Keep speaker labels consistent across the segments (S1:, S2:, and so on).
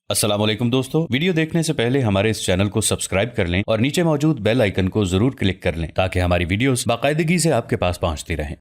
S1: السلام علیکم دوستو، ویڈیو دیکھنے سے پہلے ہمارے اس چینل کو سبسکرائب کر لیں اور نیچے موجود بیل آئیکن کو ضرور کلک کر لیں تاکہ ہماری ویڈیوز باقاعدگی سے آپ کے پاس پہنچتی رہیں۔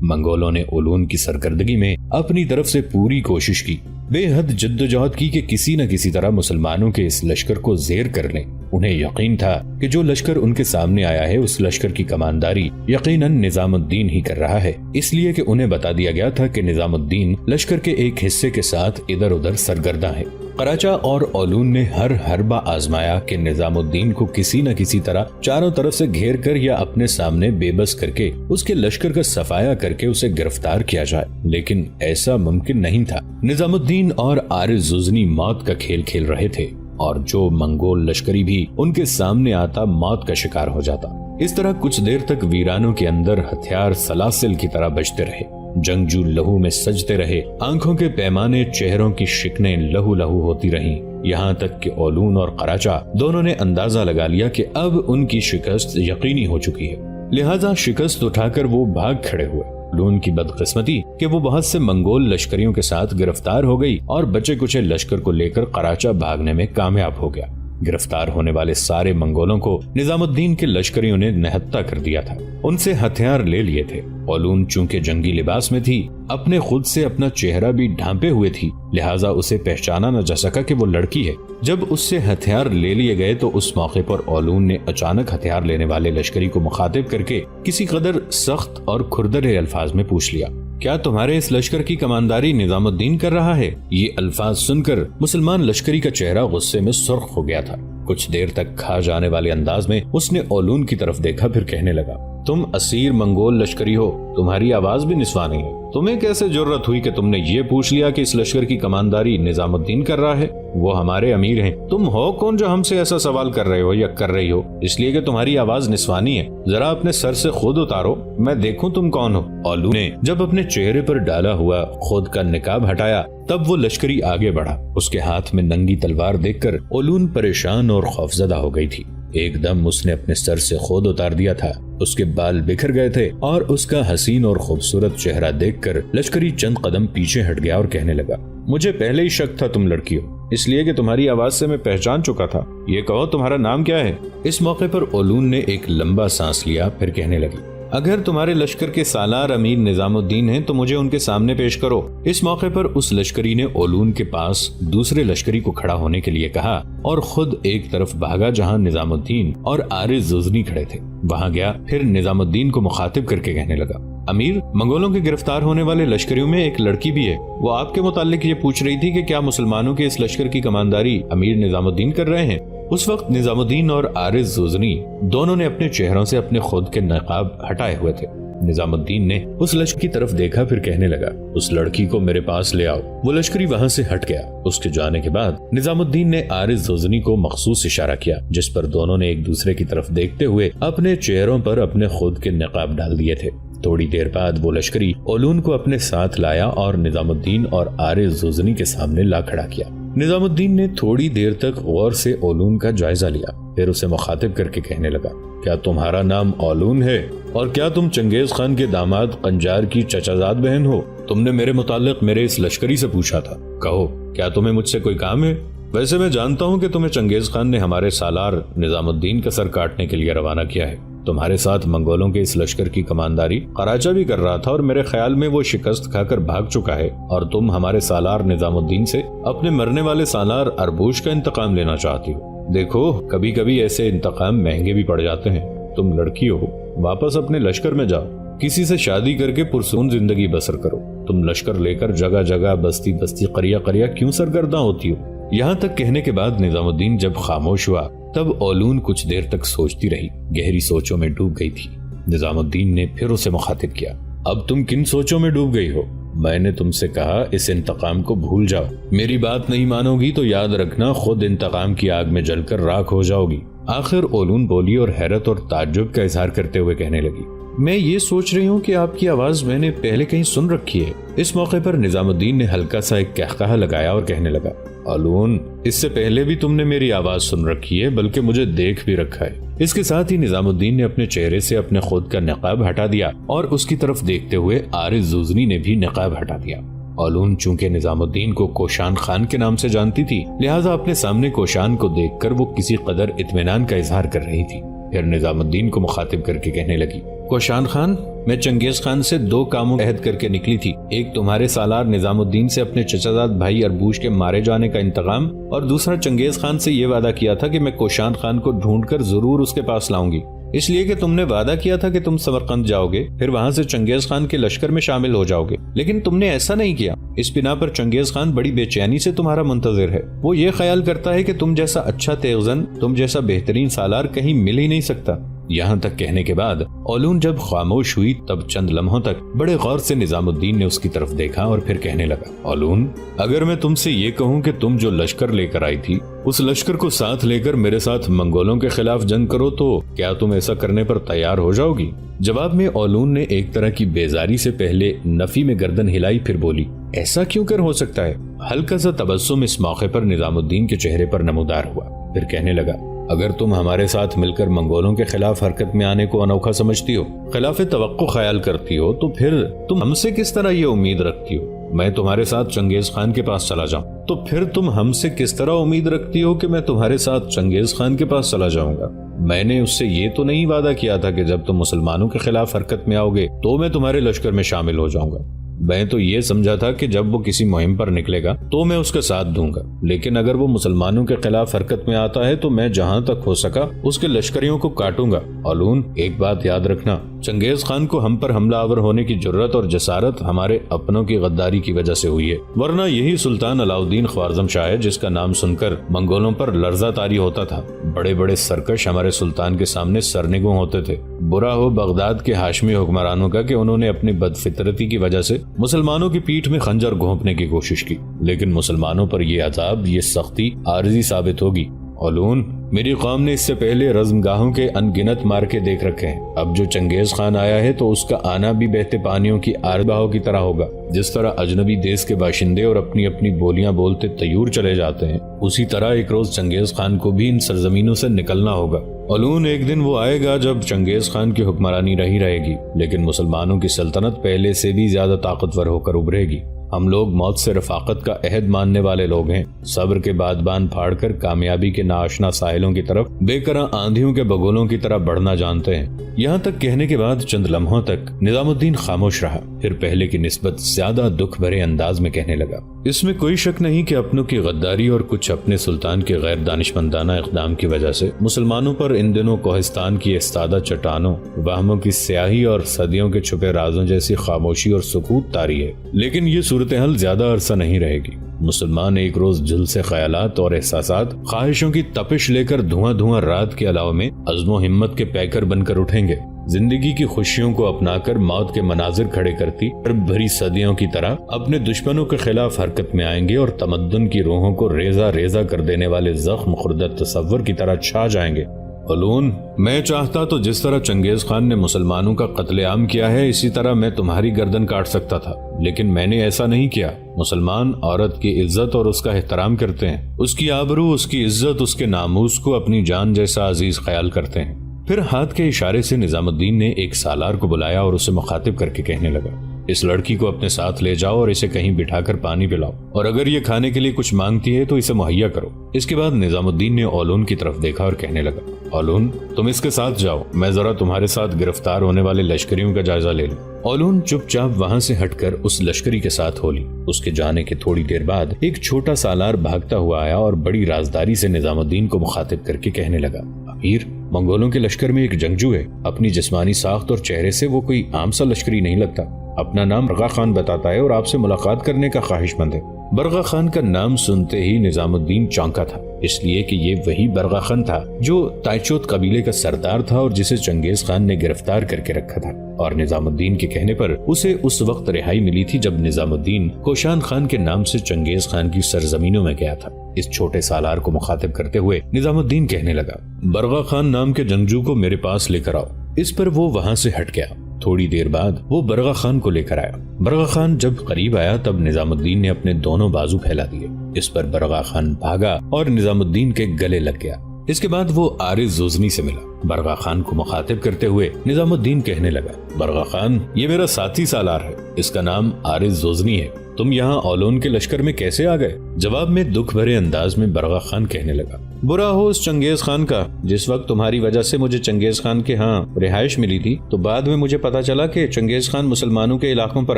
S2: منگولوں نے اولون کی سرکردگی میں اپنی طرف سے پوری کوشش کی، بے حد جدوجہد کی کہ کسی نہ کسی طرح مسلمانوں کے اس لشکر کو زیر کر لیں۔ انہیں یقین تھا کہ جو لشکر ان کے سامنے آیا ہے اس لشکر کی کمانداری یقیناً نظام الدین ہی کر رہا ہے، اس لیے کہ انہیں بتا دیا گیا تھا کہ نظام الدین لشکر کے ایک حصے کے ساتھ ادھر ادھر سرگرداں ہے۔ قراچہ اور اولون نے ہر حربہ آزمایا کہ نظام الدین کو کسی نہ کسی طرح چاروں طرف سے گھیر کر یا اپنے سامنے بے بس کر کے اس کے لشکر کا صفایا کر کے اسے گرفتار کیا جائے، لیکن ایسا ممکن نہیں تھا۔ نظام الدین اور عارض زوزنی موت کا کھیل کھیل رہے تھے اور جو منگول لشکری بھی ان کے سامنے آتا موت کا شکار ہو جاتا۔ اس طرح کچھ دیر تک ویرانوں کے اندر ہتھیار سلاسل کی طرح بجتے رہے، جنگجو لہو میں سجتے رہے، آنکھوں کے پیمانے چہروں کی شکنیں لہو لہو ہوتی رہیں، یہاں تک کہ اولون اور قراچہ دونوں نے اندازہ لگا لیا کہ اب ان کی شکست یقینی ہو چکی ہے، لہذا شکست اٹھا کر وہ بھاگ کھڑے ہوئے۔ اولون کی بدقسمتی کہ وہ بہت سے منگول لشکریوں کے ساتھ گرفتار ہو گئی اور بچے کچے لشکر کو لے کر قراچہ بھاگنے میں کامیاب ہو گیا۔ گرفتار ہونے والے سارے منگولوں کو نظام الدین کے لشکریوں نے نہتہ کر دیا تھا، ان سے ہتھیار لے لیے تھے۔ اولون چونکہ جنگی لباس میں تھی، اپنے خود سے اپنا چہرہ بھی ڈھانپے ہوئے تھی، لہٰذا اسے پہچانا نہ جا سکا کہ وہ لڑکی ہے۔ جب اس سے ہتھیار لے لیے گئے تو اس موقع پر اولون نے اچانک ہتھیار لینے والے لشکری کو مخاطب کر کے کسی قدر سخت اور کھردرے الفاظ میں پوچھ لیا، کیا تمہارے اس لشکر کی کمانداری نظام الدین کر رہا ہے؟ یہ الفاظ سن کر مسلمان لشکری کا چہرہ غصے میں سرخ ہو گیا تھا۔ کچھ دیر تک کھا جانے والے انداز میں اس نے اولون کی طرف دیکھا، پھر کہنے لگا، تم اسیر منگول لشکری ہو، تمہاری آواز بھی نسواں نہیں ہے، تمہیں کیسے جرأت ہوئی کہ تم نے یہ پوچھ لیا کہ اس لشکر کی کمانداری نظام الدین کر رہا ہے؟ وہ ہمارے امیر ہیں، تم ہو کون جو ہم سے ایسا سوال کر رہے ہو یا کر رہی ہو؟ اس لیے کہ تمہاری آواز نسوانی ہے، ذرا اپنے سر سے خود اتارو، میں دیکھوں تم کون ہو۔ اولون نے جب اپنے چہرے پر ڈالا ہوا خود کا نقاب ہٹایا تب وہ لشکری آگے بڑھا۔ اس کے ہاتھ میں ننگی تلوار دیکھ کر اولون پریشان اور خوفزدہ ہو گئی تھی۔ ایک دم اس نے اپنے سر سے خود اتار دیا تھا، اس کے بال بکھر گئے تھے اور اس کا حسین اور خوبصورت چہرہ دیکھ کر لشکری چند قدم پیچھے ہٹ گیا اور کہنے لگا، مجھے پہلے ہی شک تھا تم لڑکی ہو، اس لیے کہ تمہاری آواز سے میں پہچان چکا تھا۔ یہ کہو تمہارا نام کیا ہے؟ اس موقع پر اولون نے ایک لمبا سانس لیا، پھر کہنے لگی، اگر تمہارے لشکر کے سالار امیر نظام الدین ہیں تو مجھے ان کے سامنے پیش کرو۔ اس موقع پر اس لشکری نے اولون کے پاس دوسرے لشکری کو کھڑا ہونے کے لیے کہا اور خود ایک طرف بھاگا جہاں نظام الدین اور عارض زوزنی کھڑے تھے، وہاں گیا، پھر نظام الدین کو مخاطب کر کے کہنے لگا، امیر، منگولوں کے گرفتار ہونے والے لشکریوں میں ایک لڑکی بھی ہے، وہ آپ کے متعلق یہ پوچھ رہی تھی کہ کیا مسلمانوں کے اس لشکر کی کمانداری امیر نظام الدین کر رہے ہیں۔ اس وقت نظام الدین اور عارض زوزنی دونوں نے اپنے چہروں سے اپنے خود کے نقاب ہٹائے ہوئے تھے۔ نظام الدین نے اس لشکر کی طرف دیکھا، پھر کہنے لگا، اس لڑکی کو میرے پاس لے آؤ۔ وہ لشکری وہاں سے ہٹ گیا۔ اس کے جانے کے بعد نظام الدین نے عارض زوزنی کو مخصوص اشارہ کیا، جس پر دونوں نے ایک دوسرے کی طرف دیکھتے ہوئے اپنے چہروں پر اپنے خود کے نقاب ڈال دیے تھے۔ تھوڑی دیر بعد وہ لشکری اولون کو اپنے ساتھ لایا اور نظام الدین اور عارض زوزنی کے سامنے لا کھڑا کیا۔ نظام الدین نے تھوڑی دیر تک غور سے اولون کا جائزہ لیا، پھر اسے مخاطب کر کے کہنے لگا، کیا تمہارا نام اولون ہے اور کیا تم چنگیز خان کے داماد قنجار کی چچا زاد بہن ہو؟ تم نے میرے متعلق میرے اس لشکری سے پوچھا تھا، کہو کیا تمہیں مجھ سے کوئی کام ہے؟ ویسے میں جانتا ہوں کہ تمہیں چنگیز خان نے ہمارے سالار نظام الدین کا سر کاٹنے کے لیے روانہ کیا ہے۔ تمہارے ساتھ منگولوں کے اس لشکر کی کمانداری قراچہ بھی کر رہا تھا اور میرے خیال میں وہ شکست کھا کر بھاگ چکا ہے اور تم ہمارے سالار نظام الدین سے اپنے مرنے والے سالار اربوش کا انتقام لینا چاہتی ہو۔ دیکھو، کبھی کبھی ایسے انتقام مہنگے بھی پڑ جاتے ہیں۔ تم لڑکی ہو، واپس اپنے لشکر میں جاؤ، کسی سے شادی کر کے پرسکون زندگی بسر کرو۔ تم لشکر لے کر جگہ جگہ بستی بستی قریہ قریہ کیوں سرگرداں ہوتی ہو؟ یہاں تک کہنے کے بعد نظام الدین جب خاموش ہوا تب اولون کچھ دیر تک سوچتی رہی، گہری سوچوں میں ڈوب گئی تھی۔ نظام الدین نے پھر اسے مخاطب کیا، اب تم کن سوچوں میں ڈوب گئی ہو؟ میں نے تم سے کہا اس انتقام کو بھول جاؤ، میری بات نہیں مانو گی تو یاد رکھنا خود انتقام کی آگ میں جل کر راکھ ہو جاؤ گی۔ آخر اولون بولی اور حیرت اور تعجب کا اظہار کرتے ہوئے کہنے لگی، میں یہ سوچ رہی ہوں کہ آپ کی آواز میں نے پہلے کہیں سن رکھی ہے۔ اس موقع پر نظام الدین نے ہلکا سا ایک قہقہہ لگایا اور کہنے لگا، اولون، اس سے پہلے بھی تم نے میری آواز سن رکھی ہے، بلکہ مجھے دیکھ بھی رکھا ہے۔ اس کے ساتھ ہی نظام الدین نے اپنے چہرے سے اپنے خود کا نقاب ہٹا دیا اور اس کی طرف دیکھتے ہوئے عارض زوزنی نے بھی نقاب ہٹا دیا۔ اولون چونکہ نظام الدین کو کوشان خان کے نام سے جانتی تھی، لہٰذا اپنے سامنے کوشان کو دیکھ کر وہ کسی قدر اطمینان کا اظہار کر رہی تھی۔ پھر نظام الدین کو مخاطب کر کے کہنے لگی، کوشان خان، میں چنگیز خان سے 2 کاموں عہد کر کے نکلی تھی، ایک تمہارے سالار نظام الدین سے اپنے چچا زاد بھائی اربوش کے مارے جانے کا انتقام، اور دوسرا چنگیز خان سے یہ وعدہ کیا تھا کہ میں کوشان خان کو ڈھونڈ کر ضرور اس کے پاس لاؤں گی، اس لیے کہ تم نے وعدہ کیا تھا کہ تم سمرقند جاؤ گے، پھر وہاں سے چنگیز خان کے لشکر میں شامل ہو جاؤ گے، لیکن تم نے ایسا نہیں کیا۔ اس بنا پر چنگیز خان بڑی بے چینی سے تمہارا منتظر ہے۔ وہ یہ خیال کرتا ہے کہ تم جیسا اچھا تیغزن، تم جیسا بہترین سالار کہیں مل ہی نہیں سکتا۔ یہاں تک کہنے کے بعد اولون جب خاموش ہوئی تب چند لمحوں تک بڑے غور سے نظام الدین نے اس کی طرف دیکھا اور پھر کہنے لگا، اولون، اگر میں تم سے یہ کہوں کہ تم جو لشکر لے کر آئی تھی اس لشکر کو ساتھ لے کر میرے ساتھ منگولوں کے خلاف جنگ کرو تو کیا تم ایسا کرنے پر تیار ہو جاؤ گی؟ جواب میں اولون نے ایک طرح کی بیزاری سے پہلے نفی میں گردن ہلائی، پھر بولی، ایسا کیوں کر ہو سکتا ہے؟ ہلکا سا تبسم اس موقع پر نظام الدین کے چہرے پر نمودار ہوا، پھر کہنے لگا، اگر تم ہمارے ساتھ مل کر منگولوں کے خلاف حرکت میں آنے کو انوکھا سمجھتی ہو، خلاف توقع خیال کرتی ہو، تو پھر تم ہم سے کس طرح یہ امید رکھتی ہو میں تمہارے ساتھ چنگیز خان کے پاس چلا جاؤں؟ تو پھر تم ہم سے کس طرح امید رکھتی ہو کہ میں تمہارے ساتھ چنگیز خان کے پاس چلا جاؤں گا؟ میں نے اس سے یہ تو نہیں وعدہ کیا تھا کہ جب تم مسلمانوں کے خلاف حرکت میں آؤ گے تو میں تمہارے لشکر میں شامل ہو جاؤں گا۔ میں تو یہ سمجھا تھا کہ جب وہ کسی مہم پر نکلے گا تو میں اس کا ساتھ دوں گا، لیکن اگر وہ مسلمانوں کے خلاف حرکت میں آتا ہے تو میں جہاں تک ہو سکا اس کے لشکریوں کو کاٹوں گا۔ اولون، ایک بات یاد رکھنا، چنگیز خان کو ہم پر حملہ آور ہونے کی جرت اور جسارت ہمارے اپنوں کی غداری کی وجہ سے ہوئی ہے، ورنہ یہی سلطان علاؤالدین خوارزم شاہ ہے جس کا نام سن کر منگولوں پر لرزہ طاری ہوتا تھا۔ بڑے بڑے سرکش ہمارے سلطان کے سامنے سرنگوں ہوتے تھے۔ برا ہو بغداد کے ہاشمی حکمرانوں کا کہ انہوں نے اپنی بدفطرتی کی وجہ سے مسلمانوں کی پیٹھ میں خنجر گھونپنے کی کوشش کی، لیکن مسلمانوں پر یہ عذاب، یہ سختی عارضی ثابت ہوگی۔ اولون، میری قوم نے اس سے پہلے رزم گاہوں کے انگنت مار کے دیکھ رکھے ہیں، اب جو چنگیز خان آیا ہے تو اس کا آنا بھی بہتے پانیوں کی آرگاہوں کی طرح ہوگا۔ جس طرح اجنبی دیس کے باشندے اور اپنی اپنی بولیاں بولتے طیور چلے جاتے ہیں، اسی طرح ایک روز چنگیز خان کو بھی ان سرزمینوں سے نکلنا ہوگا۔ اولون، ایک دن وہ آئے گا جب چنگیز خان کی حکمرانی رہی رہے گی، لیکن مسلمانوں کی سلطنت پہلے سے بھی زیادہ طاقتور ہو کر ابھرے گی۔ ہم لوگ موت سے رفاقت کا عہد ماننے والے لوگ ہیں، صبر کے بادبان پھاڑ کر کامیابی کے ناآشنا ساحلوں کی طرف بے کرا آندھیوں کے بگولوں کی طرح بڑھنا جانتے ہیں۔ یہاں تک کہنے کے بعد چند لمحوں تک نظام الدین خاموش رہا، پھر پہلے کی نسبت زیادہ دکھ بھرے انداز میں کہنے لگا، اس میں کوئی شک نہیں کہ اپنوں کی غداری اور کچھ اپنے سلطان کے غیر دانشمندانہ اقدام کی وجہ سے مسلمانوں پر ان دنوں کوہستان کی استادہ چٹانوں، وہموں کی سیاہی اور صدیوں کے چھپے رازوں جیسی خاموشی اور سکوت طاری ہے، لیکن یہ صورتحال زیادہ عرصہ نہیں رہے گی۔ مسلمان ایک روز جھل سے خیالات اور احساسات، خواہشوں کی تپش لے کر دھواں دھواں رات کے علاوہ میں عزم و ہمت کے پیکر بن کر اٹھیں گے، زندگی کی خوشیوں کو اپنا کر موت کے مناظر کھڑے کرتی حرب بھری صدیوں کی طرح اپنے دشمنوں کے خلاف حرکت میں آئیں گے اور تمدن کی روحوں کو ریزہ ریزہ کر دینے والے زخم خوردہ تصور کی طرح چھا جائیں گے۔ اولون، میں چاہتا تو جس طرح چنگیز خان نے مسلمانوں کا قتل عام کیا ہے اسی طرح میں تمہاری گردن کاٹ سکتا تھا، لیکن میں نے ایسا نہیں کیا۔ مسلمان عورت کی عزت اور اس کا احترام کرتے ہیں، اس کی آبرو، اس کی عزت، اس کے ناموس کو اپنی جان جیسا عزیز خیال کرتے ہیں۔ پھر ہاتھ کے اشارے سے نظام الدین نے ایک سالار کو بلایا اور اسے مخاطب کر کے کہنے لگا، اس لڑکی کو اپنے ساتھ لے جاؤ اور اسے کہیں بٹھا کر پانی پلاؤ، اور اگر یہ کھانے کے لیے کچھ مانگتی ہے تو اسے مہیا کرو۔ اس کے بعد نظام الدین نے اولون کی طرف دیکھا اور کہنے لگا، اولون، تم اس کے ساتھ جاؤ، میں ذرا تمہارے ساتھ گرفتار ہونے والے لشکریوں کا جائزہ لے لوں۔ اولون چپ چاپ وہاں سے ہٹ کر اس لشکری کے ساتھ ہو لی۔ اس کے جانے کے تھوڑی دیر بعد ایک چھوٹا سالار بھاگتا ہوا آیا اور بڑی رازداری سے نظام الدین کو مخاطب کر کے کہنے لگا، امیر، منگولوں کے لشکر میں ایک جنگجو ہے، اپنی جسمانی ساخت اور چہرے سے وہ کوئی عام سا لشکری نہیں لگتا، اپنا نام برغا خان بتاتا ہے اور آپ سے ملاقات کرنے کا خواہش مند ہے۔ برغا خان کا نام سنتے ہی نظام الدین چونکا تھا، اس لیے کہ یہ وہی برغا خان تھا جو تائچوت قبیلے کا سردار تھا اور جسے چنگیز خان نے گرفتار کر کے رکھا تھا، اور نظام الدین کے کہنے پر اسے اس وقت رہائی ملی تھی جب نظام الدین کوشان خان کے نام سے چنگیز خان کی سرزمینوں میں گیا تھا۔ اس چھوٹے سالار کو مخاطب کرتے ہوئے نظام الدین کہنے لگا، برغا خان نام کے جنگجو کو میرے پاس لے کر آؤ۔ اس پر وہ وہاں سے ہٹ گیا تھوڑی دیر بعد وہ برغا خان کو لے کر آیا۔ برغا خان جب قریب آیا تب نظام الدین نے اپنے دونوں بازو پھیلا دیے۔ اس پر برغا خان بھاگا اور نظام الدین کے گلے لگ گیا۔ اس کے بعد وہ عارض زوزنی سے ملا۔ برغا خان کو مخاطب کرتے ہوئے نظام الدین کہنے لگا، برغا خان، یہ میرا ساتھی سالار ہے، اس کا نام عارض زوزنی ہے، تم یہاں اولون کے لشکر میں کیسے آ گئے؟ جواب میں دکھ بھرے انداز میں برغا خان کہنے لگا، برا ہو اس چنگیز خان کا، جس وقت تمہاری وجہ سے مجھے چنگیز خان کے ہاں رہائش ملی تھی تو بعد میں مجھے پتا چلا کہ چنگیز خان مسلمانوں کے علاقوں پر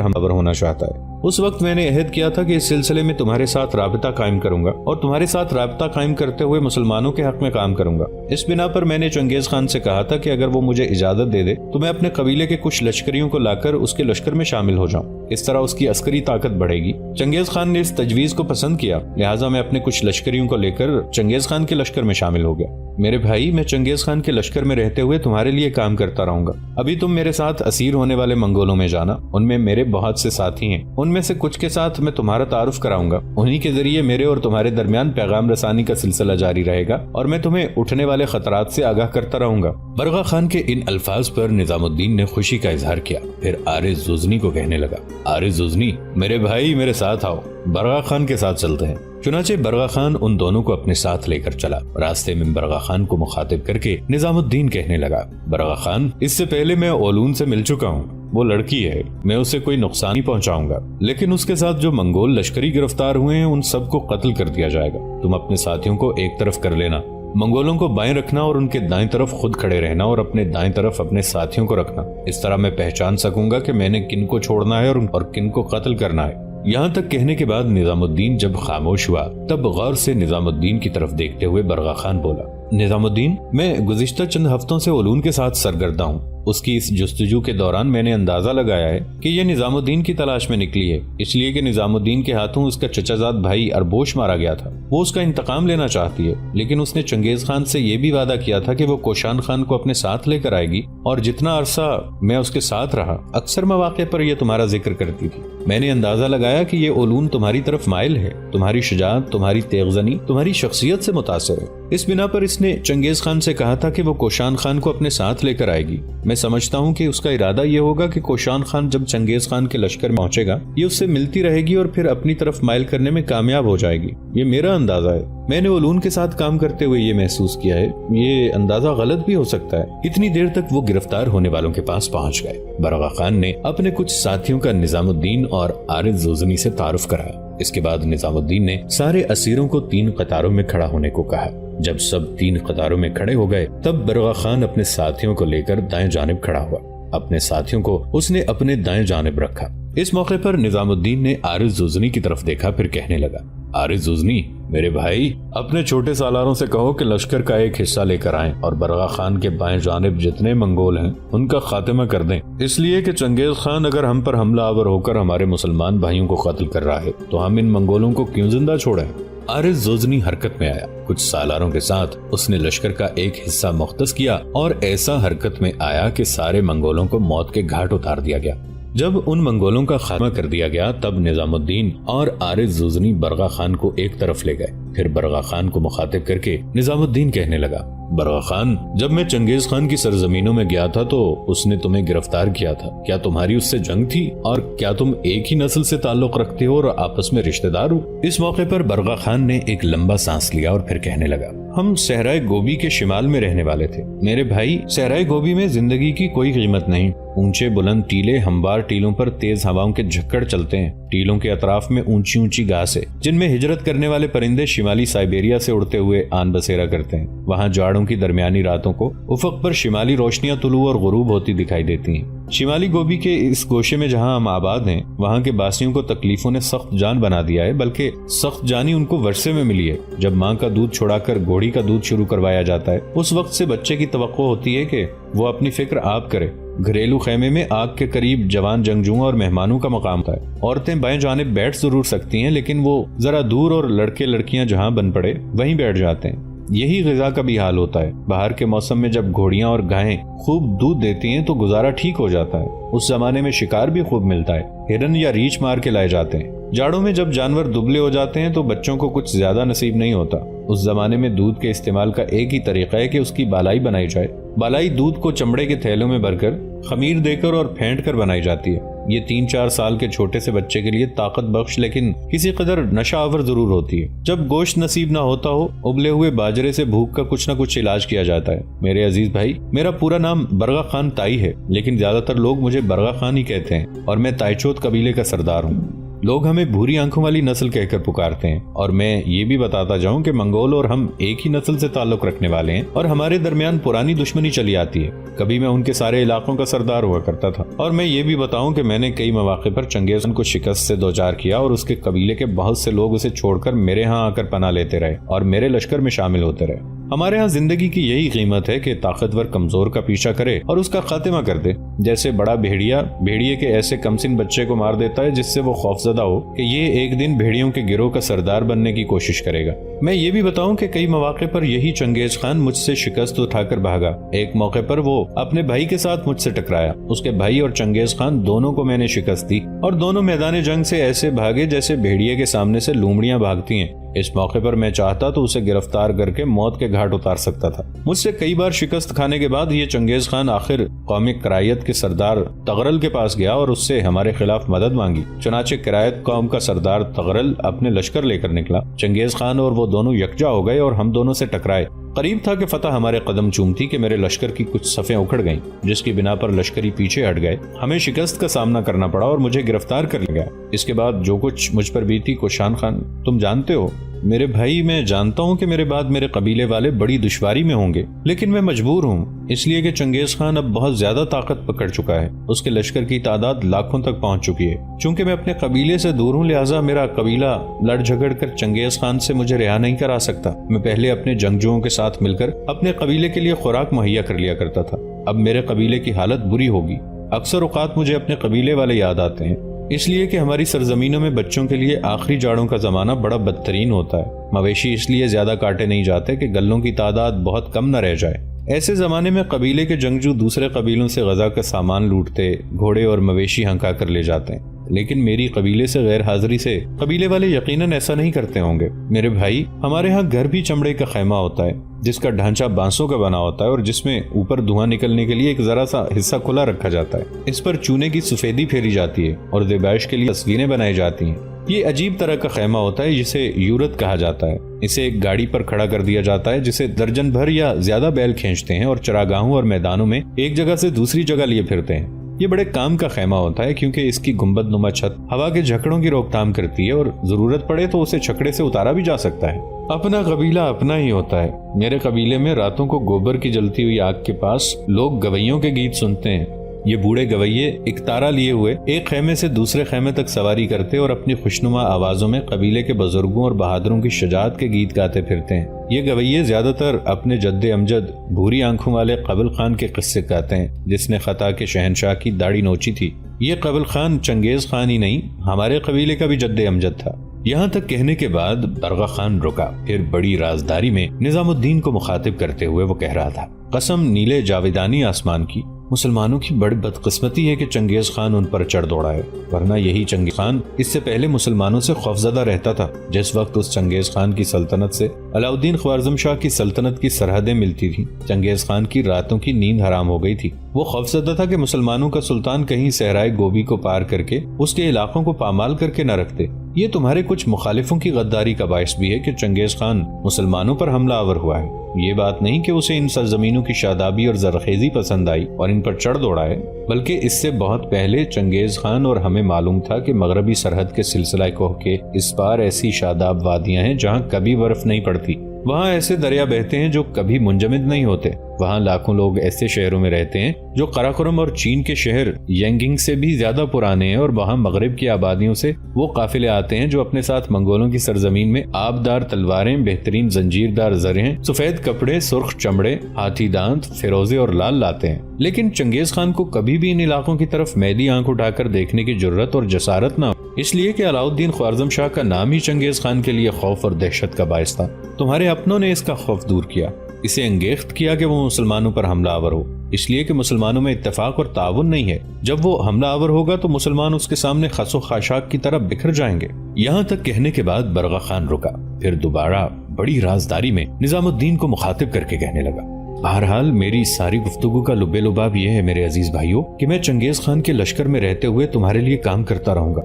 S2: حملہ ہونا چاہتا ہے۔ اس وقت میں نے عہد کیا تھا کہ اس سلسلے میں تمہارے ساتھ رابطہ قائم کروں گا اور تمہارے ساتھ رابطہ قائم کرتے ہوئے مسلمانوں کے حق میں کام کروں گا۔ اس بنا پر میں نے چنگیز خان سے کہا تھا کہ اگر وہ مجھے اجازت دے دے تو میں اپنے قبیلے کے کچھ لشکریوں کو لا کر اس کے لشکر میں شامل ہو جاؤں، اس طرح اس کی عسکری طاقت بڑھے گی۔ چنگیز خان نے اس تجویز کو پسند کیا، لہٰذا میں اپنے کچھ لشکریوں کو لے کر چنگیز خان کے لشکر میں شامل ہو گیا۔ میرے بھائی، میں چنگیز خان کے لشکر میں رہتے ہوئے تمہارے لیے کام کرتا رہوں گا۔ ابھی تم میرے ساتھ اسیر ہونے والے منگولوں میں جانا، ان میں میرے بہت سے ساتھی ہیں، ان میں سے کچھ کے ساتھ میں تمہارا تعارف کراؤں گا، انہی کے ذریعے میرے اور تمہارے درمیان پیغام رسانی کا سلسلہ جاری رہے گا اور میں تمہیں اٹھنے والے خطرات سے آگاہ کرتا رہوں گا۔ برغا خان کے ان الفاظ پر نظام الدین نے خوشی کا اظہار کیا، پھر عارض زوزنی کو کہنے لگا، عارض زوزنی، میرے بھائی میرے ساتھ آؤ، برغا خان کے ساتھ چلتے ہیں۔ چنانچہ برغا خان ان دونوں کو اپنے ساتھ لے کر چلا۔ راستے میں برغا خان کو مخاطب کر کے نظام الدین کہنے لگا، برغا خان، اس سے پہلے میں اولون سے مل چکا ہوں، وہ لڑکی ہے، میں اسے کوئی نقصان نہیں پہنچاؤں گا، لیکن اس کے ساتھ جو منگول لشکری گرفتار ہوئے ہیں ان سب کو قتل کر دیا جائے گا۔ تم اپنے ساتھیوں کو ایک طرف کر لینا، منگولوں کو بائیں رکھنا اور ان کے دائیں طرف خود کھڑے رہنا اور اپنے دائیں طرف اپنے ساتھیوں کو رکھنا، اس طرح میں پہچان سکوں گا کہ میں نے کن کو چھوڑنا ہے اور کن کو قتل کرنا ہے۔ یہاں تک کہنے کے بعد نظام الدین جب خاموش ہوا تب غور سے نظام الدین کی طرف دیکھتے ہوئے برغا خان بولا، نظام الدین، میں گزشتہ چند ہفتوں سے اولون کے ساتھ سرگردہ ہوں۔ اس کی اس جستجو کے دوران میں نے اندازہ لگایا ہے کہ یہ نظام الدین کی تلاش میں نکلی ہے، اس لیے کہ نظام الدین کے ہاتھوں اس کا چچا زاد بھائی اربوش مارا گیا تھا۔ وہ اس کا انتقام لینا چاہتی ہے، لیکن اس نے چنگیز خان سے یہ بھی وعدہ کیا تھا کہ وہ کوشان خان کو اپنے ساتھ لے کر آئے گی، اور جتنا عرصہ میں اس کے ساتھ رہا اکثر مواقع پر یہ تمہارا ذکر کرتی تھی۔ میں نے اندازہ لگایا کہ یہ اولون تمہاری طرف مائل ہے، تمہاری شجاعت، تمہاری تیغزنی، تمہاری شخصیت سے متاثر ہے۔ اس بنا پر اس نے چنگیز خان سے کہا تھا کہ وہ کوشان خان کو اپنے ساتھ لے کر آئے گی۔ میں سمجھتا ہوں کہ اس کا ارادہ یہ ہوگا کہ کوشان خان جب چنگیز خان کے لشکر میں پہنچے گا یہ اس سے ملتی رہے گی اور پھر اپنی طرف مائل کرنے میں کامیاب ہو جائے گی۔ یہ میرا اندازہ ہے، میں نے اولون کے ساتھ کام کرتے ہوئے یہ محسوس کیا ہے، یہ اندازہ غلط بھی ہو سکتا ہے۔ اتنی دیر تک وہ گرفتار ہونے والوں کے پاس پہنچ گئے۔ برغا خان نے اپنے کچھ ساتھیوں کا نظام الدین اور عارض زوزنی سے تعارف کرایا۔ اس کے بعد نظام الدین نے سارے اسیروں کو 3 قطاروں میں کھڑا ہونے کو کہا۔ جب سب 3 قطاروں میں کھڑے ہو گئے تب برغا خان اپنے ساتھیوں کو لے کر دائیں جانب کھڑا ہوا۔ اپنے ساتھیوں کو اس نے اپنے دائیں جانب رکھا۔ اس موقع پر نظام الدین نے عارض زوزنی کی طرف دیکھا، پھر کہنے لگا، عارض زوزنی، میرے بھائی، اپنے چھوٹے سالاروں سے کہو کہ لشکر کا ایک حصہ لے کر آئیں اور برغا خان کے بائیں جانب جتنے منگول ہیں ان کا خاتمہ کر دیں، اس لیے کہ چنگیز خان اگر ہم پر حملہ آور ہو کر ہمارے مسلمان بھائیوں کو قتل کر رہا ہے تو ہم ان منگولوں کو کیوں زندہ چھوڑیں۔ عارض زوزنی حرکت میں آیا۔ کچھ سالاروں کے ساتھ اس نے لشکر کا ایک حصہ مختص کیا اور ایسا حرکت میں آیا کہ سارے منگولوں کو موت کے گھاٹ اتار دیا گیا۔ جب ان منگولوں کا خاتمہ کر دیا گیا تب نظام الدین اور عارض زوزنی برغا خان کو ایک طرف لے گئے۔ پھر برغا خان کو مخاطب کر کے نظام الدین کہنے لگا، برغا خان، جب میں چنگیز خان کی سرزمینوں میں گیا تھا تو اس نے تمہیں گرفتار کیا تھا، کیا تمہاری اس سے جنگ تھی اور کیا تم ایک ہی نسل سے تعلق رکھتے ہو اور آپس میں رشتہ دار ہو؟ اس موقع پر برغا خان نے ایک لمبا سانس لیا اور پھر کہنے لگا، ہم صحرائے گوبی کے شمال میں رہنے والے تھے میرے بھائی۔ صحرائے گوبی میں زندگی کی کوئی قیمت نہیں، اونچے بلند ٹیلے ہموار ٹیلوں پر تیز ہواؤں کے جھکڑ چلتے ہیں، ٹیلوں کے اطراف میں اونچی اونچی گھاس ہے جن میں ہجرت کرنے والے پرندے شمالی سائبیریا سے اڑتے ہوئے آن بسیرا کرتے ہیں۔ وہاں جاڑوں کی درمیانی راتوں کو افق پر شمالی روشنیاں طلوع اور غروب ہوتی دکھائی دیتی ہیں۔ شمالی گوبی کے اس گوشے میں جہاں ہم آباد ہیں وہاں کے باسیوں کو تکلیفوں نے سخت جان بنا دیا ہے، بلکہ سخت جانی ان کو ورثے میں ملی ہے۔ جب ماں کا دودھ چھڑا کر گھوڑی کا دودھ شروع کروایا جاتا ہے اس وقت سے بچے کی توقع ہوتی ہے کہ وہ اپنی فکر آپ کرے۔ گھریلو خیمے میں آگ کے قریب جوان جنگجوؤں اور مہمانوں کا مقام تھا۔ عورتیں بائیں جانب بیٹھ ضرور سکتی ہیں لیکن وہ ذرا دور اور لڑکے لڑکیاں جہاں بن پڑے وہیں بیٹھ جاتے ہیں۔ یہی غذا کا بھی حال ہوتا ہے۔ باہر کے موسم میں جب گھوڑیاں اور گائیں خوب دودھ دیتی ہیں تو گزارا ٹھیک ہو جاتا ہے۔ اس زمانے میں شکار بھی خوب ملتا ہے، ہرن یا ریچھ مار کے لائے جاتے ہیں۔ جاڑوں میں جب جانور دبلے ہو جاتے ہیں تو بچوں کو کچھ زیادہ نصیب نہیں ہوتا۔ اس زمانے میں دودھ کے استعمال کا ایک ہی طریقہ ہے کہ اس کی بالائی بنائی جائے۔ بالائی دودھ کو چمڑے کے تھیلوں میں بھر کر خمیر دے کر اور پھینٹ کر بنائی جاتی ہے۔ یہ 3-4 سال کے چھوٹے سے بچے کے لیے طاقت بخش لیکن کسی قدر نشہ آور ضرور ہوتی ہے۔ جب گوشت نصیب نہ ہوتا ہو، ابلے ہوئے باجرے سے بھوک کا کچھ نہ کچھ علاج کیا جاتا ہے۔ میرے عزیز بھائی، میرا پورا نام برگا خان تائی ہے، لیکن زیادہ تر لوگ مجھے برگا خان ہی کہتے ہیں، اور میں تائی چوت قبیلے کا سردار ہوں۔ لوگ ہمیں بھوری آنکھوں والی نسل کہہ کر پکارتے ہیں، اور میں یہ بھی بتاتا جاؤں کہ منگول اور ہم ایک ہی نسل سے تعلق رکھنے والے ہیں، اور ہمارے درمیان پرانی دشمنی چلی آتی ہے۔ کبھی میں ان کے سارے علاقوں کا سردار ہوا کرتا تھا، اور میں یہ بھی بتاؤں کہ میں نے کئی مواقع پر چنگیز خان کو شکست سے دوچار کیا، اور اس کے قبیلے کے بہت سے لوگ اسے چھوڑ کر میرے ہاں آ کر پناہ لیتے رہے اور میرے لشکر میں شامل ہوتے رہے۔ ہمارے ہاں زندگی کی یہی قیمت ہے کہ طاقتور کمزور کا پیچھا کرے اور اس کا خاتمہ کر دے۔ جیسے بڑا بھیڑیے کے ایسے کمسن بچے کو مار دیتا ہے جس سے وہ خوفزدہ ہو کہ یہ ایک دن بھیڑیوں کے گروہ کا سردار بننے کی کوشش کرے گا۔ میں یہ بھی بتاؤں کہ کئی مواقع پر یہی چنگیز خان مجھ سے شکست اٹھا کر بھاگا۔ ایک موقع پر وہ اپنے بھائی کے ساتھ مجھ سے ٹکرایا۔ اس کے بھائی اور چنگیز خان دونوں کو میں نے شکست دی، اور دونوں میدان جنگ سے ایسے بھاگے جیسے بھیڑیے کے سامنے سے لومڑیاں بھاگتی ہیں۔ اس موقع پر میں چاہتا تو اسے گرفتار کر کے موت کے گھاٹ اتار سکتا تھا۔ مجھ سے کئی بار شکست کھانے کے بعد یہ چنگیز خان آخر قومی کرائیت کے سردار تغرل کے پاس گیا اور اس سے ہمارے خلاف مدد مانگی۔ چنانچہ کرائیت قوم کا سردار تغرل اپنے لشکر لے کر نکلا۔ چنگیز خان اور وہ دونوں یکجا ہو گئے اور ہم دونوں سے ٹکرائے۔ قریب تھا کہ فتح ہمارے قدم چومتی کہ میرے لشکر کی کچھ صفیں اکھڑ گئیں، جس کی بنا پر لشکری پیچھے ہٹ گئے۔ ہمیں شکست کا سامنا کرنا پڑا اور مجھے گرفتار کر لیا گیا۔ اس کے بعد جو کچھ مجھ پر بیتی کوشان خان تم جانتے ہو۔ میرے بھائی، میں جانتا ہوں کہ میرے بعد میرے قبیلے والے بڑی دشواری میں ہوں گے، لیکن میں مجبور ہوں، اس لیے کہ چنگیز خان اب بہت زیادہ طاقت پکڑ چکا ہے۔ اس کے لشکر کی تعداد لاکھوں تک پہنچ چکی ہے۔ چونکہ میں اپنے قبیلے سے دور ہوں، لہٰذا میرا قبیلہ لڑ جھگڑ کر چنگیز خان سے مجھے رہا نہیں کرا سکتا۔ میں پہلے اپنے جنگجوؤں کے ساتھ مل کر اپنے قبیلے کے لیے خوراک مہیا کر لیا کرتا تھا۔ اب میرے قبیلے کی حالت بری ہوگی۔ اکثر اوقات مجھے اپنے قبیلے والے یاد آتے ہیں، اس لیے کہ ہماری سرزمینوں میں بچوں کے لیے آخری جاڑوں کا زمانہ بڑا بدترین ہوتا ہے۔ مویشی اس لیے زیادہ کاٹے نہیں جاتے کہ گلوں کی تعداد بہت کم نہ رہ جائے۔ ایسے زمانے میں قبیلے کے جنگجو دوسرے قبیلوں سے غذا کا سامان لوٹتے، گھوڑے اور مویشی ہنکا کر لے جاتے ہیں، لیکن میری قبیلے سے غیر حاضری سے قبیلے والے یقیناً ایسا نہیں کرتے ہوں گے۔ میرے بھائی، ہمارے ہاں گھر بھی چمڑے کا خیمہ ہوتا ہے، جس کا ڈھانچہ بانسوں کا بنا ہوتا ہے اور جس میں اوپر دھواں نکلنے کے لیے ایک ذرا سا حصہ کھلا رکھا جاتا ہے۔ اس پر چونے کی سفیدی پھیری جاتی ہے اور دیبائش کے لیے تصویریں بنائی جاتی ہیں۔ یہ عجیب طرح کا خیمہ ہوتا ہے جسے یورت کہا جاتا ہے۔ اسے ایک گاڑی پر کھڑا کر دیا جاتا ہے جسے درجن بھر یا زیادہ بیل کھینچتے ہیں اور چراگاہوں اور میدانوں میں ایک جگہ سے دوسری جگہ لیے پھرتے ہیں۔ یہ بڑے کام کا خیمہ ہوتا ہے کیونکہ اس کی گنبد نما چھت ہوا کے جھکڑوں کی روک تھام کرتی ہے اور ضرورت پڑے تو اسے چھکڑے سے اتارا بھی جا سکتا ہے۔ اپنا قبیلہ اپنا ہی ہوتا ہے۔ میرے قبیلے میں راتوں کو گوبر کی جلتی ہوئی آگ کے پاس لوگ گویوں کے گیت سنتے ہیں۔ یہ بوڑھے گویے ایک تارا لیے ہوئے ایک خیمے سے دوسرے خیمے تک سواری کرتے اور اپنی خوشنما آوازوں میں قبیلے کے بزرگوں اور بہادروں کی شجاعت کے گیت گاتے پھرتے ہیں۔ یہ گویے زیادہ تر اپنے جد امجد بھوری آنکھوں والے قبل خان کے قصے گاتے ہیں، جس نے خطا کے شہنشاہ کی داڑھی نوچی تھی۔ یہ قبل خان چنگیز خان ہی نہیں، ہمارے قبیلے کا بھی جد امجد تھا۔ یہاں تک کہنے کے بعد برگا خان رکا، پھر بڑی رازداری میں نظام الدین کو مخاطب کرتے ہوئے وہ کہہ رہا تھا، قسم نیلے جاویدانی آسمان کی، مسلمانوں کی بڑی بدقسمتی ہے کہ چنگیز خان ان پر چڑھ دوڑا ہے، ورنہ یہی چنگیز خان اس سے پہلے مسلمانوں سے خوفزدہ رہتا تھا۔ جس وقت اس چنگیز خان کی سلطنت سے علاؤدین خوارزم شاہ کی سلطنت کی سرحدیں ملتی تھیں، چنگیز خان کی راتوں کی نیند حرام ہو گئی تھی۔ وہ خوفزدہ تھا کہ مسلمانوں کا سلطان کہیں صحرائے گوبی کو پار کر کے اس کے علاقوں کو پامال کر کے نہ رکھتے۔ یہ تمہارے کچھ مخالفوں کی غداری کا باعث بھی ہے کہ چنگیز خان مسلمانوں پر حملہ آور ہوا ہے۔ یہ بات نہیں کہ اسے ان سرزمینوں کی شادابی اور زرخیزی پسند آئی اور ان پر چڑھ دوڑا ہے، بلکہ اس سے بہت پہلے چنگیز خان اور ہمیں معلوم تھا کہ مغربی سرحد کے سلسلہ کوہ کے اس پار ایسی شاداب وادیاں ہیں جہاں کبھی برف نہیں پڑتی، وہاں ایسے دریا بہتے ہیں جو کبھی منجمد نہیں ہوتے، وہاں لاکھوں لوگ ایسے شہروں میں رہتے ہیں جو قراقرم اور چین کے شہر ینگنگ سے بھی زیادہ پرانے ہیں، اور وہاں مغرب کی آبادیوں سے وہ قافلے آتے ہیں جو اپنے ساتھ منگولوں کی سرزمین میں آبدار تلواریں، بہترین زنجیردار زریں، سفید کپڑے، سرخ چمڑے، ہاتھی دانت، فیروزے اور لال لاتے ہیں۔ لیکن چنگیز خان کو کبھی بھی ان علاقوں کی طرف میلی آنکھ اٹھا کر دیکھنے کی جرت اور جسارت نہ ہو، اس لیے کہ علاؤدین خوارزم شاہ کا نام ہی چنگیز خان کے لیے خوف اور دہشت کا باعث تھا۔ تمہارے اپنوں نے اس کا خوف دور کیا، اسے انگیخت کیا کہ وہ مسلمانوں پر حملہ آور ہو، اس لیے کہ مسلمانوں میں اتفاق اور تعاون نہیں ہے۔ جب وہ حملہ آور ہوگا تو مسلمان اس کے سامنے خس و خاشاک کی طرح بکھر جائیں گے۔ یہاں تک کہنے کے بعد برگا خان رکا، پھر دوبارہ بڑی رازداری میں نظام الدین کو مخاطب کر کے کہنے لگا، بہرحال میری ساری گفتگو کا لب لباب یہ ہے میرے عزیز بھائیوں کہ میں چنگیز خان کے لشکر میں رہتے ہوئے تمہارے لیے کام کرتا رہوں گا۔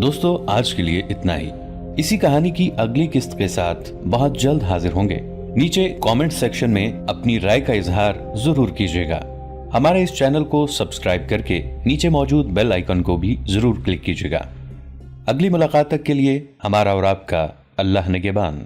S1: دوستو آج کے لیے اتنا ہی۔ اسی کہانی کی اگلی قسط کے ساتھ بہت جلد حاضر ہوں گے۔ نیچے کامنٹ سیکشن میں اپنی رائے کا اظہار ضرور کیجیے گا۔ ہمارے اس چینل کو سبسکرائب کر کے نیچے موجود بیل آئیکن کو بھی ضرور کلک کیجیے گا۔ اگلی ملاقات تک کے لیے ہمارا اور آپ کا اللہ نگہبان۔